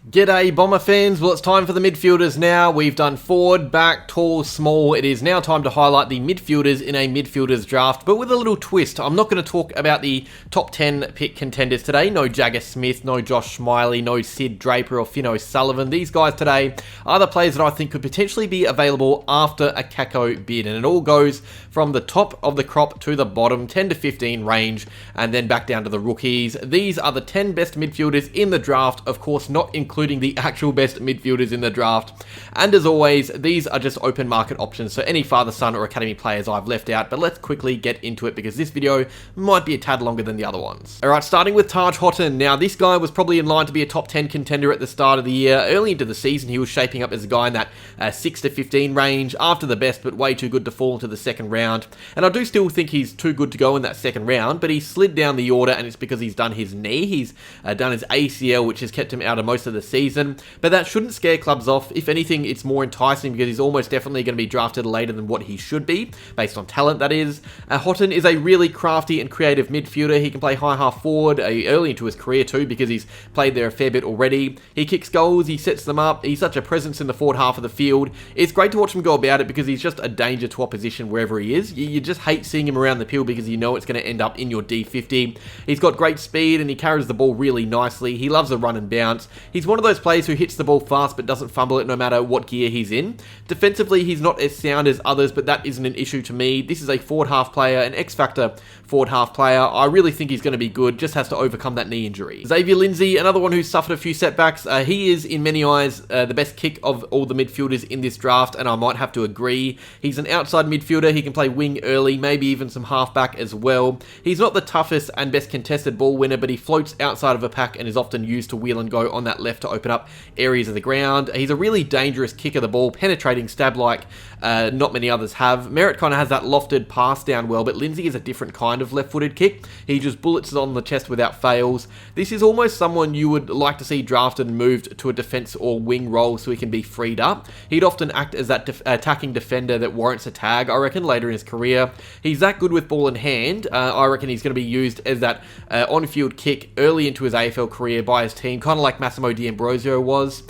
G'day Bomber fans, well it's time for the midfielders now. We've done forward, back, tall, small. It is now time to highlight the midfielders in a midfielders draft, but with a little twist. I'm not going to talk about the top 10 pick contenders today. No Jagger Smith, no Josh Smiley, no Sid Draper or Finn O'Sullivan. These guys today are the players that I think could potentially be available after a Kako bid, and it all goes from the top of the crop to the bottom, 10 to 15 range, and then back down to the rookies. These are the 10 best midfielders in the draft, of course not including the actual best midfielders in the draft. And as always, these are just open market options, so any father-son or academy players I've left out, but let's quickly get into it because this video might be a tad longer than the other ones. Alright, starting with Taj Hotton. Now, this guy was probably in line to be a top 10 contender at the start of the year. Early into the season, he was shaping up as a guy in that 6 to 15 range, after the best, but way too good to fall into the second round. And I do still think he's too good to go in that second round, but he slid down the order, and it's because he's done his knee. He's done his ACL, which has kept him out of most of the season, but that shouldn't scare clubs off. If anything, it's more enticing because he's almost definitely going to be drafted later than what he should be, based on talent, that is. Hotton is a really crafty and creative midfielder. He can play high half forward early into his career too, because he's played there a fair bit already. He kicks goals, he sets them up, he's such a presence in the forward half of the field. It's great to watch him go about it because he's just a danger to opposition wherever he is. You just hate seeing him around the field because you know it's going to end up in your D50. He's got great speed and he carries the ball really nicely. He loves a run and bounce. He's one of those players who hits the ball fast but doesn't fumble it no matter what gear he's in. Defensively, he's not as sound as others, but that isn't an issue to me. This is a forward half player, an X-Factor forward half player. I really think he's going to be good, just has to overcome that knee injury. Xavier Lindsay, another one who's suffered a few setbacks. He is, in many eyes, the best kick of all the midfielders in this draft, and I might have to agree. He's an outside midfielder. He can play wing early, maybe even some halfback as well. He's not the toughest and best contested ball winner, but he floats outside of a pack and is often used to wheel and go on that left to open up areas of the ground. He's a really dangerous kick of the ball, penetrating stab like not many others have. Merritt kind of has that lofted pass down well, but Lindsay is a different kind of left-footed kick. He just bullets it on the chest without fails. This is almost someone you would like to see drafted and moved to a defense or wing role so he can be freed up. He'd often act as that attacking defender that warrants a tag, I reckon, later in his career. He's that good with ball in hand. I reckon he's going to be used as that on-field kick early into his AFL career by his team, kind of like Massimo D'Ambrosio was.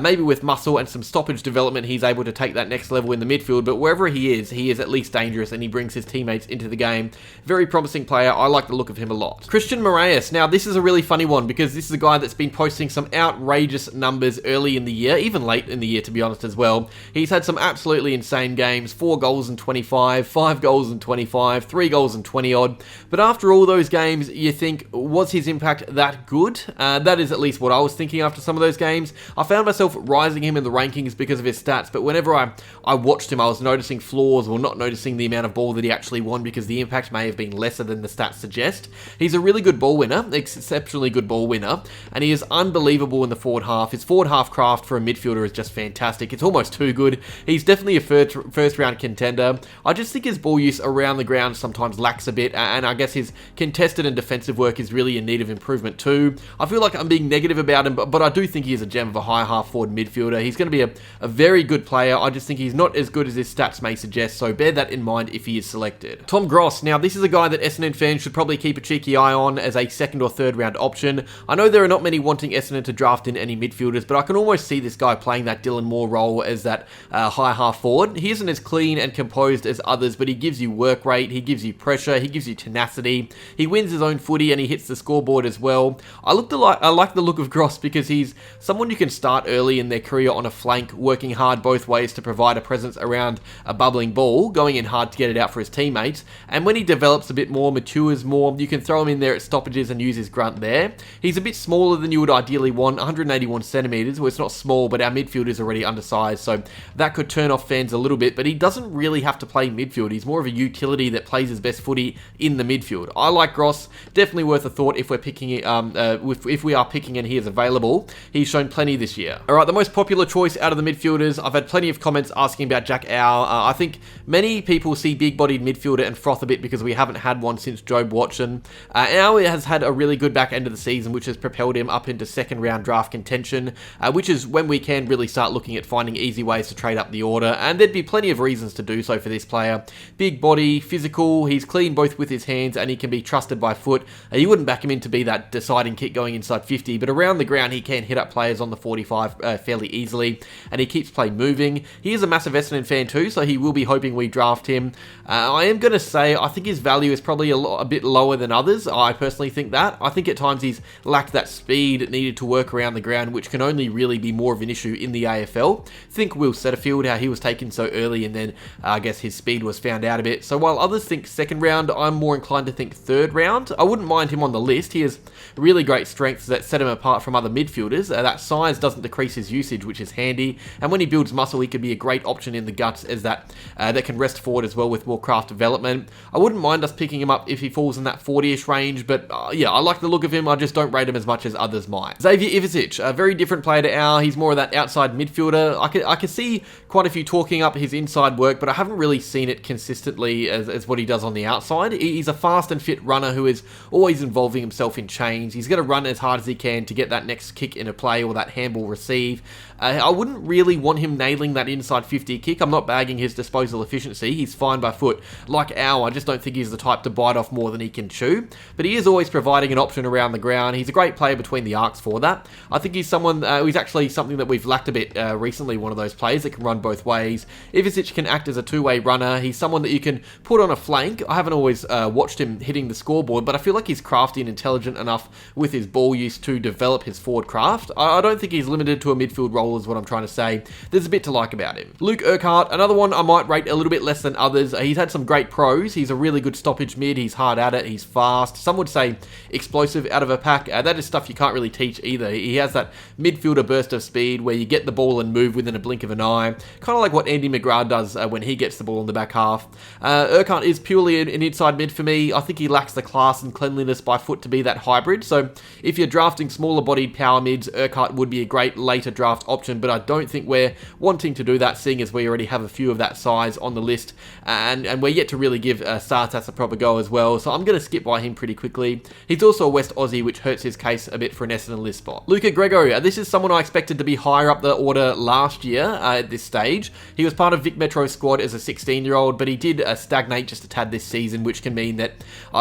Maybe with muscle and some stoppage development, he's able to take that next level in the midfield, but wherever he is at least dangerous and he brings his teammates into the game. Very promising player. I like the look of him a lot. Christian Moraes. Now, this is a really funny one because this is a guy that's been posting some outrageous numbers early in the year, even late in the year, to be honest, as well. He's had some absolutely insane games, 4 goals and 25, 5 goals and 25, 3 goals and 20 odd. But after all those games, you think, was his impact that good? That is at least what I was thinking after some of those games. I found myself rising him in the rankings because of his stats, but whenever I watched him, I was noticing flaws or not noticing the amount of ball that he actually won because the impact may have been lesser than the stats suggest. He's a really good ball winner, exceptionally good ball winner, and he is unbelievable in the forward half. His forward half craft for a midfielder is just fantastic. It's almost too good. He's definitely a first round contender. I just think his ball use around the ground sometimes lacks a bit, and I guess his contested and defensive work is really in need of improvement too. I feel like I'm being negative about him, but I do think he is a gem of a high half forward midfielder. He's going to be a very good player. I just think he's not as good as his stats may suggest, so bear that in mind if he is selected. Tom Gross. Now, this is a guy that Essendon fans should probably keep a cheeky eye on as a second or third round option. I know there are not many wanting Essendon to draft in any midfielders, but I can almost see this guy playing that Dylan Moore role as that high half forward. He isn't as clean and composed as others, but he gives you work rate, he gives you pressure, he gives you tenacity, he wins his own footy and he hits the scoreboard as well. I like the look of Gross because he's someone you can start early in their career on a flank, working hard both ways to provide a presence around a bubbling ball, going in hard to get it out for his teammates, and when he develops a bit more, matures more, you can throw him in there at stoppages and use his grunt there. He's a bit smaller than you would ideally want, 181 centimetres, well it's not small, but our midfield is already undersized, so that could turn off fans a little bit, but he doesn't really have to play midfield. He's more of a utility that plays his best footy in the midfield. I like Gross, definitely worth a thought if we're picking if we are picking and he is available. He's shown plenty this year. Alright, the most popular choice out of the midfielders, I've had plenty of comments asking about Jack Ough. I think many people see big-bodied midfielder and froth a bit because we haven't had one since Jobe Watson. Ough has had a really good back end of the season, which has propelled him up into second round draft contention, which is when we can really start looking at finding easy ways to trade up the order, and there'd be plenty of reasons to do so for this player. Big body, physical, he's clean both with his hands and he can be trusted by foot. You wouldn't back him in to be that deciding kick going inside 50, but around the ground he can hit up players on the 45 fairly easily, and he keeps play moving. He is a massive Essendon fan too, so he will be hoping we draft him. I am going to say I think his value is probably a bit lower than others. I personally think that. I think at times he's lacked that speed needed to work around the ground, which can only really be more of an issue in the AFL. Think Will Setterfield, how he was taken so early, and then I guess his speed was found out a bit. So while others think second round, I'm more inclined to think third round. I wouldn't mind him on the list. He has really great strengths that set him apart from other midfielders. That size doesn't decrease his usage, which is handy. And when he builds muscle, he could be a great option in the guts as that can rest forward as well with more craft development. I wouldn't mind us picking him up if he falls in that 40-ish range, but yeah, I like the look of him. I just don't rate him as much as others might. Xavier Ivisic, a very different player to Ough. He's more of that outside midfielder. I could see quite a few talking up his inside work, but I haven't really seen it consistently as what he does on the outside. He's a fast and fit runner who is always involving himself in chains. He's going to run as hard as he can to get that next kick in a play or that handball receive. I wouldn't really want him nailing that inside 50 kick. I'm not bagging his disposal efficiency. He's fine by foot. Like Ough, I just don't think he's the type to bite off more than he can chew. But he is always providing an option around the ground. He's a great player between the arcs for that. I think he's someone who's actually something that we've lacked a bit recently, one of those players that can run both ways. Ivisic can act as a two-way runner. He's someone that you can put on a flank. I haven't always watched him hitting the scoreboard, but I feel like he's crafty and intelligent enough with his ball use to develop his forward craft. I don't think he's limited to a midfield role is what I'm trying to say. There's a bit to like about him. Luke Urquhart, another one I might rate a little bit less than others. He's had some great pros. He's a really good stoppage mid. He's hard at it. He's fast. Some would say explosive out of a pack. That is stuff you can't really teach either. He has that midfielder burst of speed where you get the ball and move within a blink of an eye. Kind of like what Andy McGrath does when he gets the ball in the back half. Urquhart is purely an inside mid for me. I think he lacks the class and cleanliness by foot to be that hybrid. So if you're drafting smaller bodied power mids, Urquhart would be a great later draft option, but I don't think we're wanting to do that, seeing as we already have a few of that size on the list, and we're yet to really give Sartas a proper go as well, so I'm going to skip by him pretty quickly. He's also a West Aussie, which hurts his case a bit for an Essendon list spot. Lucca Grego, this is someone I expected to be higher up the order last year at this stage. He was part of Vic Metro's squad as a 16-year-old, but he did stagnate just a tad this season, which can mean that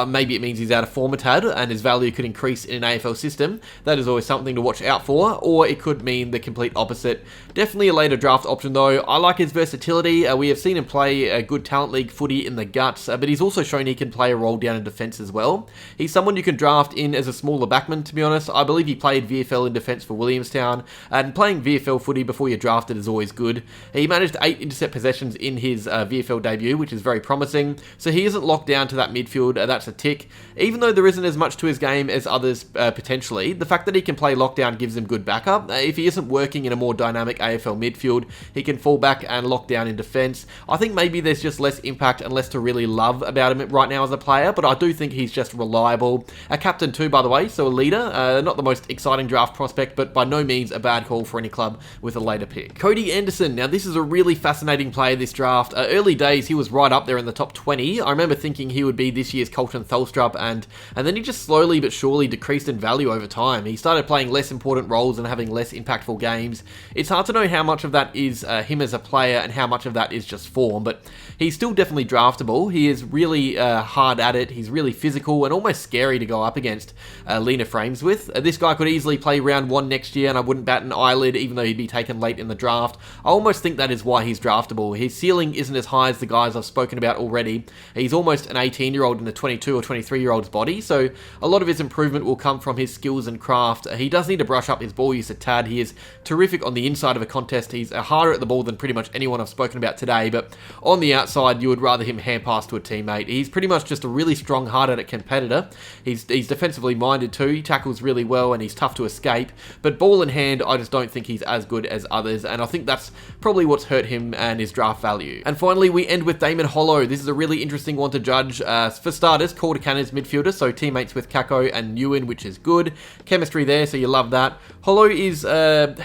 maybe it means he's out of form a tad, and his value could increase in an AFL system. That is always something to watch out for, or it could mean the complete opposite. Definitely a later draft option though. I like his versatility. We have seen him play a good talent league footy in the guts, but he's also shown he can play a role down in defence as well. He's someone you can draft in as a smaller backman, to be honest. I believe he played VFL in defence for Williamstown, and playing VFL footy before you're drafted is always good. He managed 8 intercept possessions in his VFL debut, which is very promising, so he isn't locked down to that midfield. That's a tick. Even though there isn't as much to his game as others potentially, the fact that he can play lockdown gives him good backup. If he isn't working in a more dynamic AFL midfield, he can fall back and lock down in defence. I think maybe there's just less impact and less to really love about him right now as a player, but I do think he's just reliable. A captain too, by the way, so a leader. Not the most exciting draft prospect, but by no means a bad call for any club with a later pick. Cody Anderson, now this is a really fascinating player this draft. Early days, he was right up there in the top 20. I remember thinking he would be this year's Colton Thelstrup, and then he just slowly but surely decreased in value over time. He started playing less important roles and having less impactful games. It's hard to know how much of that is him as a player and how much of that is just form, but he's still definitely draftable. He is really hard at it. He's really physical and almost scary to go up against leaner frames with. This guy could easily play round 1 next year, and I wouldn't bat an eyelid even though he'd be taken late in the draft. I almost think that is why he's draftable. His ceiling isn't as high as the guys I've spoken about already. He's almost an 18-year-old in a 22 or 23-year-old's body, so a lot of his improvement will come from his skills and craft. He does need to brush up his ball use a tad. He is terrific on the inside of a contest. He's harder at the ball than pretty much anyone I've spoken about today, but on the outside, you would rather him hand pass to a teammate. He's pretty much just a really strong, hard-at-it competitor. He's defensively minded too. He tackles really well, and he's tough to escape, but ball in hand, I just don't think he's as good as others, and I think that's probably what's hurt him and his draft value. And finally, we end with Damon Hollow. This is a really interesting one to judge. For starters, Calder Cannon's midfielder, so teammates with Kako and Nguyen, which is good. Chemistry there, so you love that. Hollow is,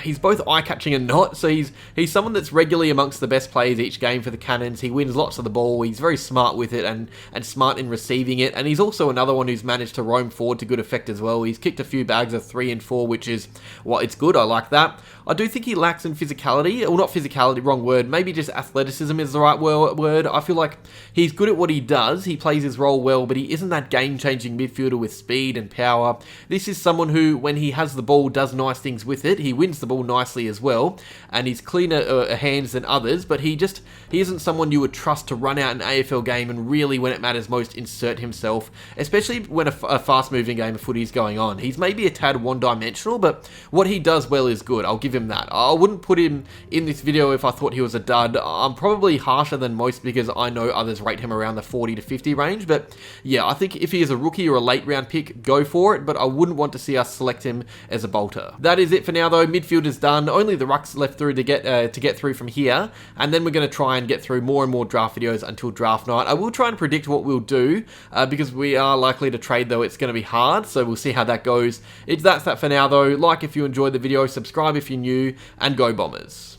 he's both both eye-catching and not. So he's someone that's regularly amongst the best players each game for the Cannons. He wins lots of the ball. He's very smart with it and smart in receiving it. And he's also another one who's managed to roam forward to good effect as well. He's kicked a few bags of 3 and 4, which is, well, it's good. I like that. I do think he lacks in physicality. Well, not physicality, wrong word. Maybe just athleticism is the right word. I feel like he's good at what he does. He plays his role well, but he isn't that game-changing midfielder with speed and power. This is someone who, when he has the ball, does nice things with it. He wins the ball nicely as well, and he's cleaner hands than others, but he isn't someone you would trust to run out an AFL game and really, when it matters most, insert himself, especially when a fast-moving game of footy is going on. He's maybe a tad one-dimensional, but what he does well is good. I'll give him that. I wouldn't put him in this video if I thought he was a dud. I'm probably harsher than most because I know others rate him around the 40 to 50 range, but yeah, I think if he is a rookie or a late round pick, go for it, but I wouldn't want to see us select him as a bolter. That is it for now though. Midfielders done. Only the rucks left through to get through from here, and then we're going to try and get through more and more draft videos until draft night. I will try and predict what we'll do because we are likely to trade, though it's going to be hard, so we'll see how that goes. That's that for now though. Like if you enjoyed the video, subscribe if you're new, and go Bombers.